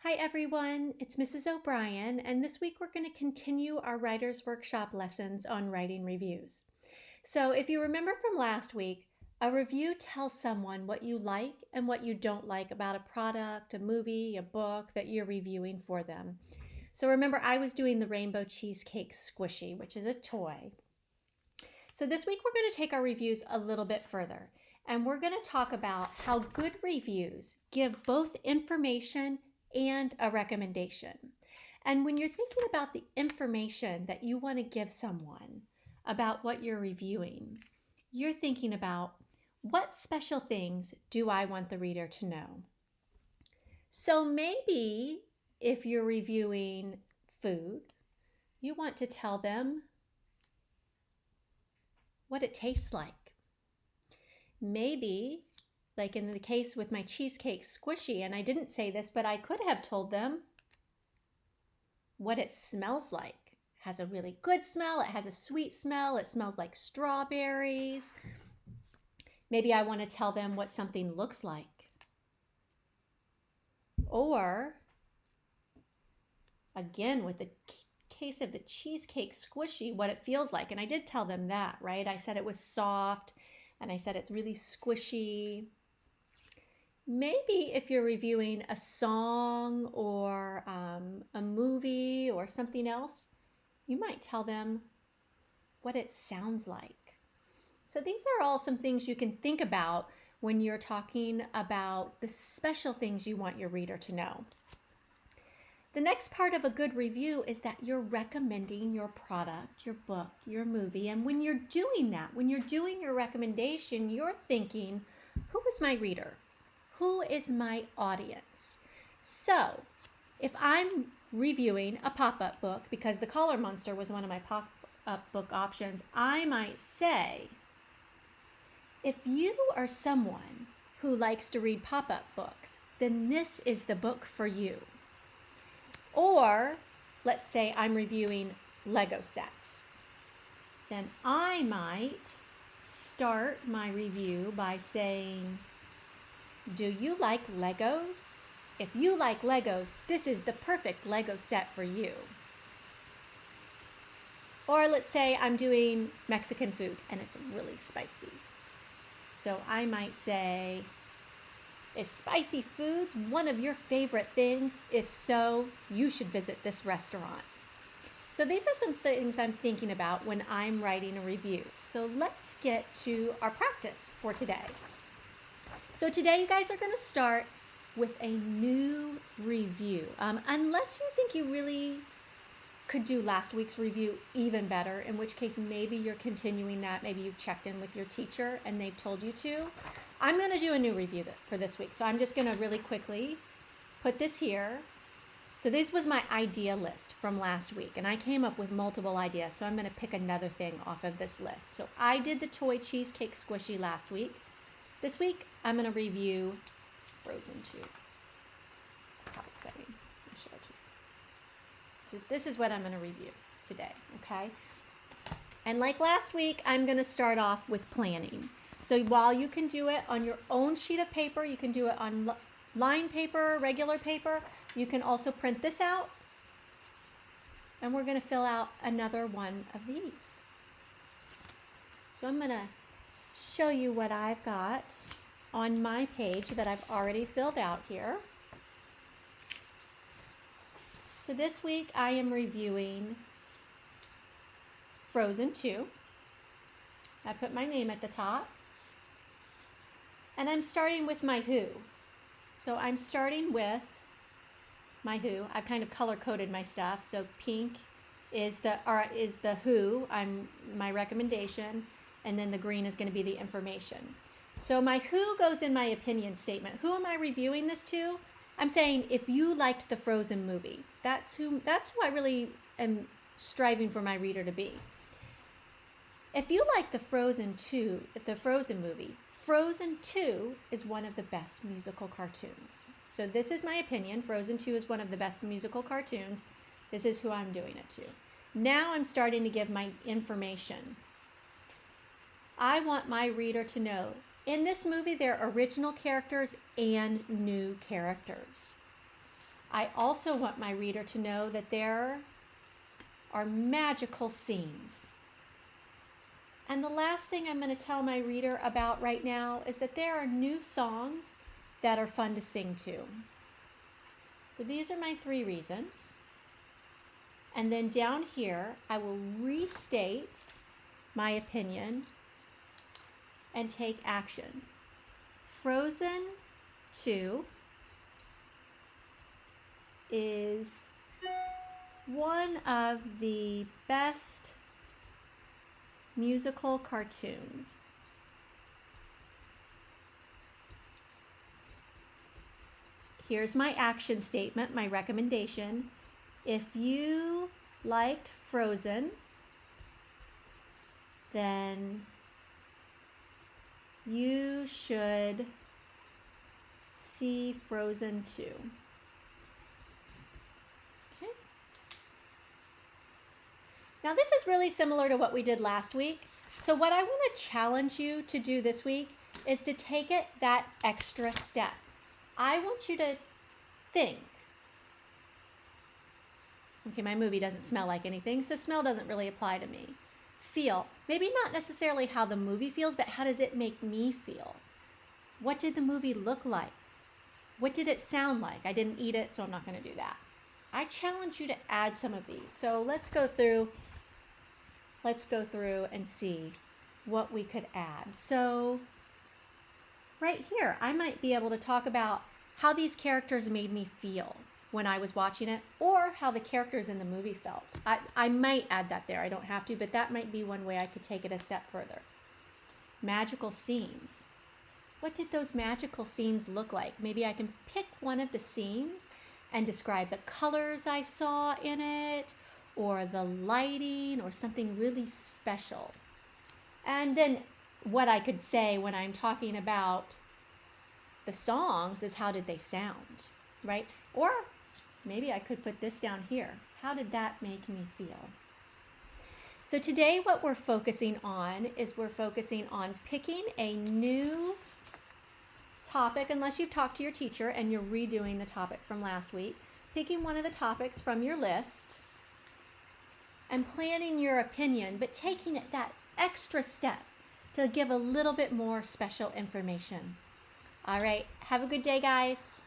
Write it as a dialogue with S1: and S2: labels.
S1: Hi everyone, it's Mrs. O'Brien, and this week we're going to continue our Writer's Workshop lessons on writing reviews. So if you remember from last week, a review tells someone what you like and what you don't like about a product, a movie, a book that you're reviewing for them. So remember, I was doing the Rainbow Cheesecake Squishy, which is a toy. So this week we're going to take our reviews a little bit further, and we're going to talk about how good reviews give both information and a recommendation. And when you're thinking about the information that you want to give someone about what you're reviewing, you're thinking about what special things do I want the reader to know? So maybe if you're reviewing food, you want to tell them what it tastes like. Maybe, like in the case with my cheesecake squishy, and I didn't say this, but I could have told them what it smells like. It has a really good smell, it has a sweet smell, it smells like strawberries. Maybe I want to tell them what something looks like. Or, again, with the case of the cheesecake squishy, what it feels like. And I did tell them that, right? I said it was soft, and I said it's really squishy. Maybe if you're reviewing a song or a movie or something else, you might tell them what it sounds like. So these are all some things you can think about when you're talking about the special things you want your reader to know. The next part of a good review is that you're recommending your product, your book, your movie. And when you're doing that, when you're doing your recommendation, you're thinking, who is my reader? Who is my audience? So if I'm reviewing a pop-up book, because The Collar Monster was one of my pop-up book options, I might say, if you are someone who likes to read pop-up books, then this is the book for you. Or let's say I'm reviewing Lego set. Then I might start my review by saying, do you like Legos? If you like Legos, this is the perfect Lego set for you. Or let's say I'm doing Mexican food and it's really spicy. So I might say, is spicy foods one of your favorite things? If so, you should visit this restaurant. So these are some things I'm thinking about when I'm writing a review. So let's get to our practice for today. So today you guys are going to start with a new review. Unless you think you really could do last week's review even better, in which case maybe you're continuing that. Maybe you've checked in with your teacher and they've told you to. I'm going to do a new review for this week. So I'm just going to really quickly put this here. So this was my idea list from last week, and I came up with multiple ideas. So I'm going to pick another thing off of this list. So I did the toy cheesecake squishy last week. This week, I'm going to review Frozen 2. How exciting. I'll show it to you. This is what I'm going to review today, okay? And like last week, I'm going to start off with planning. So while you can do it on your own sheet of paper, you can do it on line paper, regular paper, you can also print this out. And we're going to fill out another one of these. So I'm going to show you what I've got on my page that I've already filled out here. So this week I am reviewing Frozen 2. I put my name at the top. And I'm starting with my who. So I'm starting with my who. I've kind of color-coded my stuff. So pink is the who, my recommendation, and then the green is going to be the information. So my who goes in my opinion statement. Who am I reviewing this to? I'm saying if you liked the Frozen movie, that's who I really am striving for my reader to be. If you like the Frozen movie, Frozen 2 is one of the best musical cartoons. So this is my opinion. Frozen 2 is one of the best musical cartoons. This is who I'm doing it to. Now I'm starting to give my information. I want my reader to know, in this movie, there are original characters and new characters. I also want my reader to know that there are magical scenes. And the last thing I'm going to tell my reader about right now is that there are new songs that are fun to sing to. So these are my 3 reasons. And then down here, I will restate my opinion and take action. Frozen 2 is one of the best musical cartoons. Here's my action statement, my recommendation. If you liked Frozen, then you should see Frozen 2. Okay. Now this is really similar to what we did last week. So what I want to challenge you to do this week is to take it that extra step. I want you to think. Okay, my movie doesn't smell like anything, so smell doesn't really apply to me. Feel. Maybe not necessarily how the movie feels, but how does it make me feel? What did the movie look like? What did it sound like? I didn't eat it, so I'm not going to do that. I challenge you to add some of these. So let's go through and see what we could add. So right here, I might be able to talk about how these characters made me feel when I was watching it, or how the characters in the movie felt. I might add that there. I don't have to, but that might be one way I could take it a step further. Magical scenes. What did those magical scenes look like? Maybe I can pick one of the scenes and describe the colors I saw in it, or the lighting, or something really special. And then what I could say when I'm talking about the songs is how did they sound, right? Or maybe I could put this down here. How did that make me feel? So today what we're focusing on is we're focusing on picking a new topic, unless you've talked to your teacher and you're redoing the topic from last week, picking one of the topics from your list and planning your opinion, but taking it that extra step to give a little bit more special information. All right, have a good day, guys.